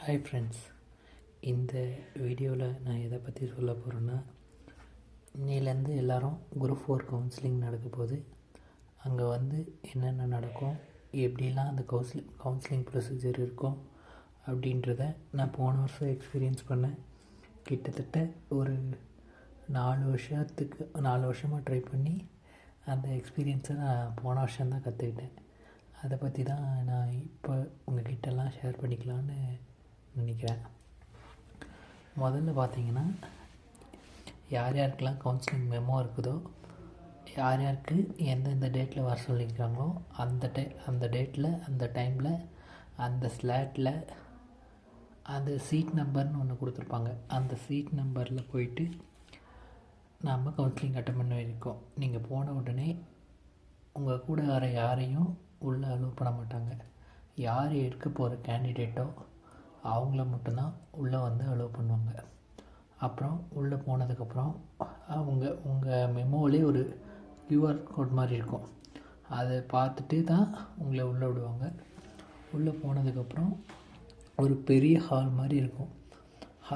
Hi friends, இந்த வீடியோவில் நான் எதை பற்றி சொல்ல போகிறேன்னா, இன்னிலேருந்து எல்லோரும் குரூப் 4 கவுன்சிலிங் நடக்க போகுது. அங்கே என்னென்ன நடக்கும், எப்படிலாம் அந்த கவுன்சிலிங் ப்ரொசீஜர் இருக்கும் அப்படின்றத நான் போன வருஷம் எக்ஸ்பீரியன்ஸ் பண்ணேன். கிட்டத்தட்ட ஒரு 4 வருஷமாக ட்ரை பண்ணி அந்த எக்ஸ்பீரியன்ஸை நான் போன வருஷம்தான் கற்றுக்கிட்டேன். அதை பற்றி தான் நான் இப்போ உங்கள்கிட்டலாம் ஷேர் பண்ணிக்கலான்னு நினைக்கிறேன். முதல்ல பார்த்தீங்கன்னா, யார் யாருக்கெல்லாம் கவுன்சிலிங் மெமோ இருக்குதோ, யார் யாருக்கு எந்தெந்த டேட்டில் வர சொல்லியிருக்காங்களோ அந்த டேட்டில் அந்த டைமில் அந்த ஸ்லாட்டில் அந்த சீட் நம்பர்னு ஒன்று கொடுத்துருப்பாங்க. அந்த சீட் நம்பரில் போயிட்டு நம்ம கவுன்சிலிங் அட்டன் பண்ண இருக்கோம். நீங்கள் போன உடனே உங்கள் கூட வர யாரையும் உள்ளே அலோவ் பண்ண மாட்டாங்க. யார் எடுக்க போகிற கேண்டிடேட்டோ அவங்கள மட்டும்தான் உள்ளே அலோவ் பண்ணுவாங்க. அப்புறம் உள்ளே போனதுக்கப்புறம் உங்கள் மெமோவிலே ஒரு QR கோட் மாதிரி இருக்கும். அதை பார்த்துட்டு தான் உங்களை உள்ளே விடுவாங்க. உள்ளே போனதுக்கப்புறம் ஒரு பெரிய ஹால் மாதிரி இருக்கும்.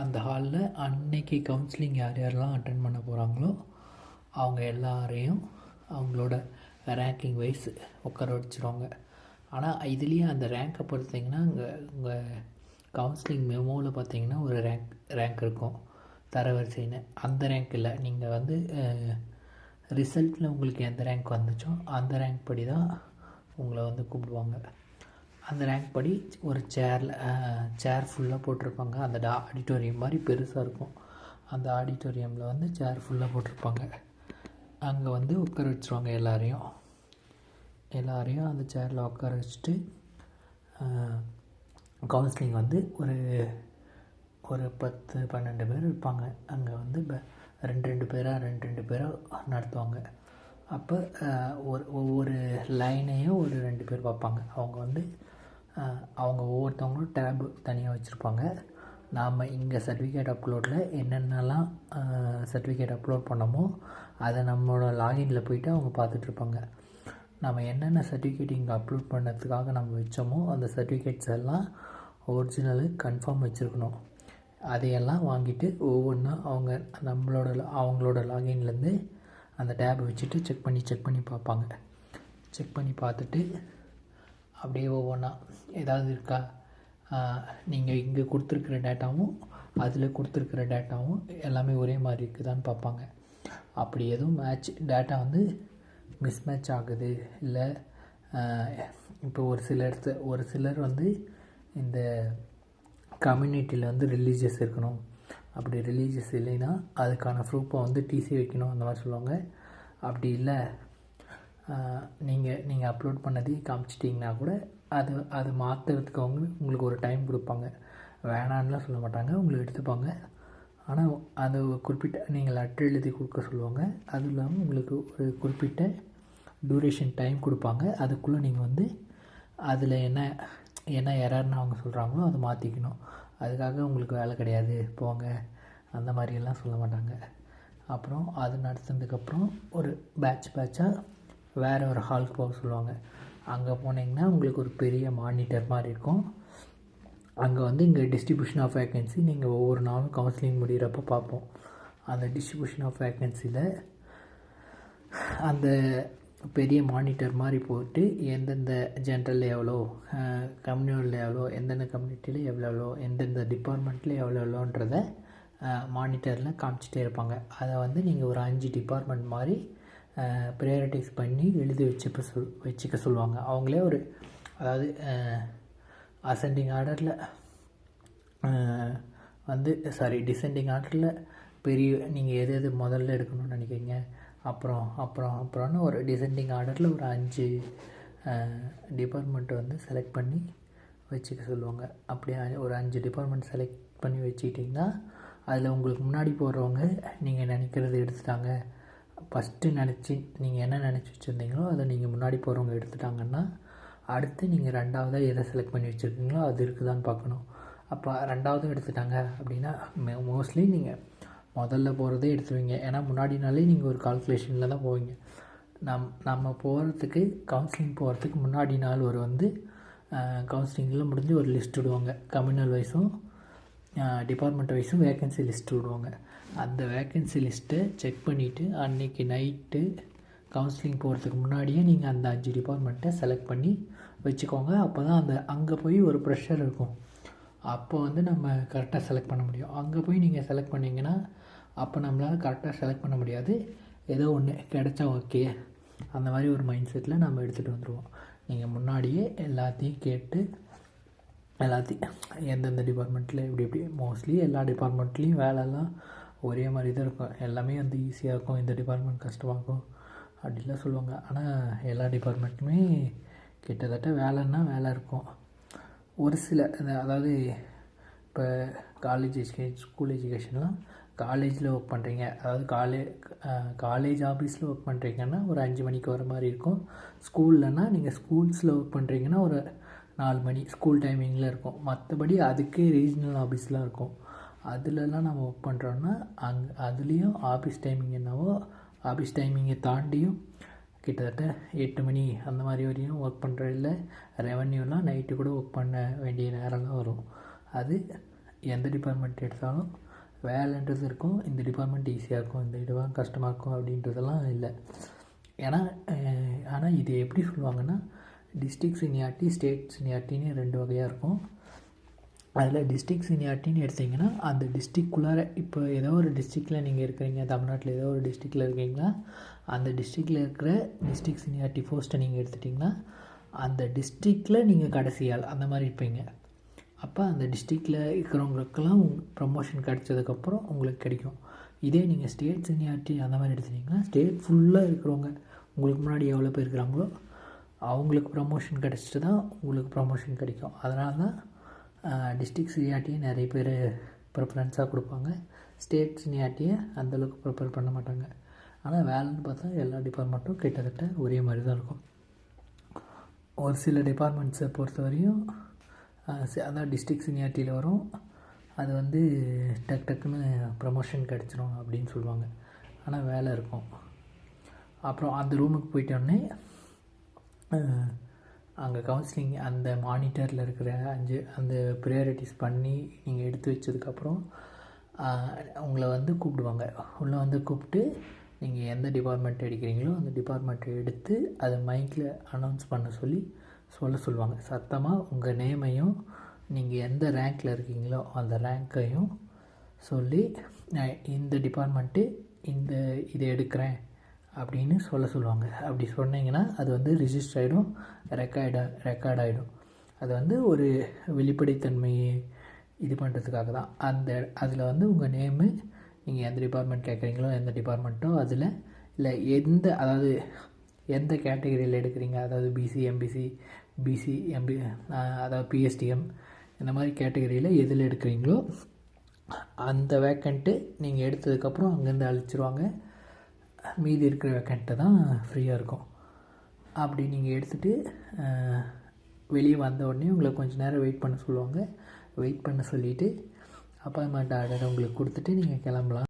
அந்த ஹாலில் அன்னைக்கு கவுன்சிலிங் யார் யாரெல்லாம் அட்டென்ட் பண்ண போகிறாங்களோ அவங்க எல்லாரையும் அவங்களோட ரேங்கிங் வைஸ் உட்கார வச்சுருவாங்க. ஆனால் இதுலேயே அந்த ரேங்கை பொறுத்திங்கன்னா உங்கள் கவுன்சிலிங் மெமோவில் பார்த்தீங்கன்னா ஒரு ரேங்க் இருக்கும், தரவரிசைன்னு. அந்த ரேங்க் இல்லை, நீங்கள் ரிசல்ட்டில் உங்களுக்கு எந்த ரேங்க் வந்துச்சோ அந்த ரேங்க் படி தான் உங்களை கூப்பிடுவாங்க. அந்த ரேங்க் படி ஒரு சேர் ஃபுல்லாக போட்டிருப்பாங்க. அந்த ஆடிட்டோரியம் மாதிரி பெருசாக இருக்கும். அந்த ஆடிட்டோரியமில் சேர் ஃபுல்லாக போட்டிருப்பாங்க. அங்கே உட்கார வச்சுருவாங்க. எல்லாரையும் அந்த சேரில் உட்கார வச்சுட்டு கவுன்சிலிங் ஒரு 10-12 பேர் இருப்பாங்க. அங்கே ரெண்டு பேராக நடத்துவாங்க. அப்போ ஒவ்வொரு லைனையும் ஒரு 2 பேர் பார்ப்பாங்க. அவங்க ஒவ்வொருத்தவங்களும் டேப் தனியாக வச்சுருப்பாங்க. நாம் இங்கே சர்டிஃபிகேட் அப்லோடில் என்னென்னலாம் சர்டிஃபிகேட் அப்லோட் பண்ணமோ அதை நம்மளோட லாகினில் போய்ட்டு அவங்க பார்த்துட்ருப்பாங்க. நம்ம என்னென்ன சர்டிஃபிகேட் இங்கே அப்லோட் பண்ணதுக்காக நம்ம வச்சோமோ அந்த சர்டிஃபிகேட்ஸ் எல்லாம் ஒரிஜினலு கன்ஃபார்ம் வச்சுருக்கணும். அதையெல்லாம் வாங்கிட்டு ஒவ்வொன்றா அவங்களோட லாகின்லேருந்து அந்த டேப் வச்சுட்டு செக் பண்ணி பார்ப்பாங்க. செக் பண்ணி பார்த்துட்டு அப்படியே ஒவ்வொன்றா ஏதாவது இருக்கா, நீங்கள் இங்கே கொடுத்துருக்குற டேட்டாவும் அதில் கொடுத்துருக்குற டேட்டாவும் எல்லாமே ஒரே மாதிரி இருக்குதான்னு பார்ப்பாங்க. அப்படி எதுவும் டேட்டா மிஸ்மேட்ச் ஆகுது, இல்லை இப்போ ஒரு சிலர் இந்த கம்யூனிட்டியில் ரிலீஜியஸ் இருக்கணும், அப்படி ரிலீஜியஸ் இல்லைன்னா அதுக்கான ப்ரூஃபை டிசி வைக்கணும், அந்த மாதிரி சொல்லுவாங்க. அப்படி இல்லை, நீங்கள் அப்லோட் பண்ணதையும் காமிச்சிட்டிங்கன்னா கூட அது மாற்றுறதுக்கு உங்களுக்கு ஒரு டைம் கொடுப்பாங்க. வேணான்னுலாம் சொல்ல மாட்டாங்க, உங்களுக்கு எடுத்துப்பாங்க. ஆனால் அது குறிப்பிட்ட நீங்கள் லெட்டர் எழுதி கொடுக்க சொல்லுவாங்க. அதுவும் இல்லாமல் உங்களுக்கு ஒரு குறிப்பிட்ட டூரேஷன் டைம் கொடுப்பாங்க. அதுக்குள்ளே நீங்கள் அதில் என்ன எரர்னு அவங்க சொல்கிறாங்களோ அதை மாற்றிக்கணும். அதுக்காக உங்களுக்கு வேலை கிடையாது, போங்க, அந்த மாதிரியெல்லாம் சொல்ல மாட்டாங்க. அப்புறம் அது நடத்துனதுக்கப்புறம் ஒரு பேட்சாக வேறு ஒரு ஹாலுக்கு போக சொல்லுவாங்க. அங்கே போனீங்கன்னா உங்களுக்கு ஒரு பெரிய மானிட்டர் மாதிரி இருக்கும். அங்கே இங்கே டிஸ்ட்ரிபியூஷன் ஆஃப் வேக்கன்சி நீங்கள் ஒவ்வொரு நாளும் கவுன்சிலிங் முடிகிறப்போ பார்ப்போம். அந்த டிஸ்ட்ரிபியூஷன் ஆஃப் வேக்கன்சியில் அந்த பெரிய மானிட்டர் மாதிரி போட்டு எந்தெந்த ஜென்ரலில் எவ்வளோ, கம்யூனிட்டியில் எவ்வளோ, எந்தெந்த கம்யூனிட்டியில் எவ்வளோ, எந்தெந்த டிபார்ட்மெண்ட்டில் எவ்வளோன்றதை மானிட்டரில் காமிச்சிட்டே இருப்பாங்க. அதை நீங்கள் ஒரு 5 டிபார்ட்மெண்ட் மாதிரி ப்ரையாரிட்டைஸ் பண்ணி எழுதி வச்சுக்க சொல்லுவாங்க. அவங்களே அதாவது அசெண்டிங் ஆர்டரில் டிசெண்டிங் ஆர்டரில் நீங்கள் எது முதல்ல எடுக்கணும்னு நினைக்கிறீங்க, அப்புறம்னு ஒரு டிசெண்டிங் ஆர்டரில் ஒரு 5 டிபார்ட்மெண்ட்டை செலக்ட் பண்ணி வச்சுக்க சொல்லுவாங்க. அப்படியே ஒரு 5 டிபார்ட்மெண்ட் செலக்ட் பண்ணி வச்சுக்கிட்டிங்கன்னா அதில் உங்களுக்கு முன்னாடி போடுறவங்க நீங்கள் நினைக்கிறது எடுத்துட்டாங்க, ஃபஸ்ட்டு நீங்கள் என்ன நினச்சி வச்சுருந்தீங்களோ அதை நீங்கள் முன்னாடி போகிறவங்க எடுத்துட்டாங்கன்னா அடுத்து நீங்கள் 2வதாக எதை செலக்ட் பண்ணி வச்சுருக்கீங்களோ அது இருக்குதான்னு பார்க்கணும். அப்போ 2வதும் எடுத்துட்டாங்க அப்படின்னா மோஸ்ட்லி நீங்கள் முதல்ல போகிறதே எடுத்துருவீங்க. ஏன்னா முன்னாடி நாளே நீங்கள் ஒரு கால்குலேஷனில் தான் போவீங்க. நம்ம போகிறதுக்கு கவுன்சிலிங் போகிறதுக்கு முன்னாடி நாள் ஒரு கவுன்சிலிங்லாம் முடிஞ்சு ஒரு லிஸ்ட் விடுவாங்க. கம்யூனல் வைஸும் டிபார்ட்மெண்ட் வைஸும் வேக்கன்சி லிஸ்ட் விடுவாங்க. அந்த வேக்கன்சி லிஸ்ட்டை செக் பண்ணிவிட்டு அன்றைக்கி நைட்டு கவுன்சிலிங் போகிறதுக்கு முன்னாடியே நீங்கள் அந்த 5 டிபார்ட்மெண்ட்டை செலக்ட் பண்ணி வச்சுக்கோங்க. அப்போ தான் அங்கே போய் ஒரு ப்ரெஷர் இருக்கும். அப்போ வந்து நம்ம கரெக்டாக செலக்ட் பண்ண முடியும். அங்கே போய் நீங்கள் செலக்ட் பண்ணிங்கன்னா அப்போ நம்மளால் கரெக்டாக செலக்ட் பண்ண முடியாது. ஏதோ ஒன்று கிடச்சா ஓகே அந்த மாதிரி ஒரு மைண்ட் செட்டில் நம்ம எடுத்துகிட்டு வந்துடுவோம். நீங்கள் முன்னாடியே எல்லாத்தையும் கேட்டு எந்தெந்த டிபார்ட்மெண்ட்டில் எப்படி மோஸ்ட்லி எல்லா டிபார்ட்மெண்ட்லேயும் வேலைலாம் ஒரே மாதிரி தான் இருக்கும். எல்லாமே வந்து ஈஸியாக இருக்கும், இந்த டிபார்ட்மெண்ட் கஷ்டமாக இருக்கும் அப்படிலாம் சொல்லுவாங்க. ஆனால் எல்லா டிபார்ட்மெண்ட்டுமே கிட்டத்தட்ட வேலைன்னா வேலை இருக்கும். ஒரு சில அதாவது இப்போ காலேஜ் எஜுகேஷன், ஸ்கூல் எஜுகேஷன்லாம் காலேஜில் ஒர்க் பண்ணுறீங்க, அதாவது காலேஜ் ஆஃபீஸில் ஒர்க் பண்ணுறீங்கன்னா ஒரு 5 மணிக்கு வர மாதிரி இருக்கும். ஸ்கூல்லனா நீங்கள் ஸ்கூல்ஸில் ஒர்க் பண்ணுறீங்கன்னா ஒரு 4 மணி ஸ்கூல் டைமிங்கில் இருக்கும். மற்றபடி அதுக்கே ரீஜனல் ஆஃபீஸ்லாம் இருக்கும். அதுலலாம் நம்ம ஒர்க் பண்ணுறோன்னா அதுலேயும் ஆஃபீஸ் டைமிங் என்னவோ ஆஃபீஸ் டைமிங்கை தாண்டியும் கிட்டத்தட்ட 8 மணி அந்த மாதிரி வரையும் ஒர்க் பண்ணுறதில்ல. ரெவன்யூலாம் நைட்டு கூட ஒர்க் பண்ண வேண்டிய நேரம்லாம் வரும். அது எந்த டிபார்ட்மெண்ட் எடுத்தாலும் வேலைன்றது இருக்கும். இந்த டிபார்ட்மெண்ட் ஈஸியாக இருக்கும், இந்த டிபார்ட்மெண்ட் கஷ்டமாக இருக்கும் அப்படின்றதெல்லாம் இல்லை. ஆனால் இது எப்படி சொல்லுவாங்கன்னா டிஸ்ட்ரிக்ட் சீனியாரிட்டி, ஸ்டேட் சீனியாரிட்டின்னு 2 வகையாக இருக்கும். அதில் டிஸ்ட்ரிக்ட் சீனியாரிட்டின்னு எடுத்திங்கன்னா அந்த டிஸ்ட்ரிக்குள்ளார இப்போ ஏதோ ஒரு டிஸ்ட்ரிக்டில் நீங்கள் இருக்கிறீங்க, தமிழ்நாட்டில் ஏதோ ஒரு டிஸ்ட்ரிக்டில் இருக்கீங்களா, அந்த டிஸ்ட்ரிக்டில் இருக்கிற டிஸ்ட்ரிக்ட் சீனியாரிட்டி போஸ்ட்டை நீங்கள் எடுத்துட்டிங்கன்னா அந்த டிஸ்ட்ரிக்டில் நீங்கள் கடைசியால் அந்த மாதிரி இருப்பீங்க. அப்போ அந்த டிஸ்ட்ரிக்டில் இருக்கிறவங்களுக்கெல்லாம் ப்ரமோஷன் கிடைச்சதுக்கப்புறம் உங்களுக்கு கிடைக்கும். இதே நீங்கள் ஸ்டேட் சீனியாரிட்டி அந்த மாதிரி எடுத்துட்டிங்கன்னா ஸ்டேட் ஃபுல்லாக இருக்கிறவங்க உங்களுக்கு முன்னாடி எவ்வளோ பேர் இருக்கிறாங்களோ அவங்களுக்கு ப்ரமோஷன் கிடச்சிட்டு தான் உங்களுக்கு ப்ரமோஷன் கிடைக்கும். அதனால தான் டிஸ்ட்ரிக்ட் சீனியாரிட்டியை நிறைய பேர் ப்ரிஃபரன்ஸாக கொடுப்பாங்க. ஸ்டேட் சீனியாரிட்டியை அந்தளவுக்கு ப்ரிஃபர் பண்ண மாட்டாங்க. ஆனால் வேலைன்னு பார்த்தா எல்லா டிபார்ட்மெண்ட்டும் கிட்டத்தட்ட ஒரே மாதிரி தான் இருக்கும். ஒரு சில டிபார்ட்மெண்ட்ஸை பொறுத்த வரையும் அதான் டிஸ்ட்ரிக்ட் சீனியாரிட்டியில் வரும். அது வந்து டக்குன்னு ப்ரமோஷன் கிடச்சிரும் அப்படின்னு சொல்லுவாங்க. ஆனால் வேலை இருக்கும். அப்புறம் அந்த ரூமுக்கு போயிட்டோடனே அங்கே கவுன்சிலிங் அந்த மானிட்டரில் இருக்கிற அந்த ப்ரையாரிட்டிஸ் பண்ணி நீங்கள் எடுத்து வச்சதுக்கப்புறம் உங்களை வந்து கூப்பிடுவாங்க. உள்ளே வந்து கூப்பிட்டு நீங்கள் எந்த டிபார்ட்மெண்ட் எடுக்கிறீங்களோ அந்த டிபார்ட்மெண்ட்டை எடுத்து அதை மைக்கில் அனௌன்ஸ் பண்ண சொல்லுவாங்க. சத்தமாக உங்கள் நேமையும் நீங்கள் எந்த ரேங்க்கில் இருக்கீங்களோ அந்த ரேங்க்கையும் சொல்லி இந்த டிபார்ட்மெண்ட்டு இதை எடுக்கிறேன் அப்படின்னு சொல்லுவாங்க. அப்படி சொன்னீங்கன்னா அது வந்து ரிஜிஸ்டர் ஆகிடும், ரெக்கார்ட் ஆகிடும். அது வந்து ஒரு வெளிப்படைத்தன்மையை இது பண்ணுறதுக்காக தான். அதில் வந்து உங்கள் நேமு, நீங்கள் எந்த டிபார்ட்மெண்ட் கேட்குறீங்களோ எந்த டிபார்ட்மெண்ட்டோ அதில் இல்லை அதாவது எந்த கேட்டகரியில் எடுக்கிறீங்க, அதாவது பிசி, எம்பிசி, பிசி, அதாவது பிஎஸ்டிஎம் இந்த மாதிரி கேட்டகரியில் எதில் எடுக்கிறீங்களோ அந்த வேக்கண்ட்டு நீங்கள் எடுத்ததுக்கப்புறம் அங்கேருந்து அழிச்சிருவாங்க. மீதி இருக்கிற வேக்கண்ட்டை தான் ஃப்ரீயாக இருக்கும். அப்படி நீங்கள் எடுத்துகிட்டு வெளியே வந்த உடனே உங்களை கொஞ்சம் நேரம் வெயிட் பண்ண சொல்லுவாங்க. வெயிட் பண்ண சொல்லிவிட்டு அப்பாயின்மெண்ட் ஆர்டர் உங்களுக்கு கொடுத்துட்டு நீங்கள் கிளம்பலாம்.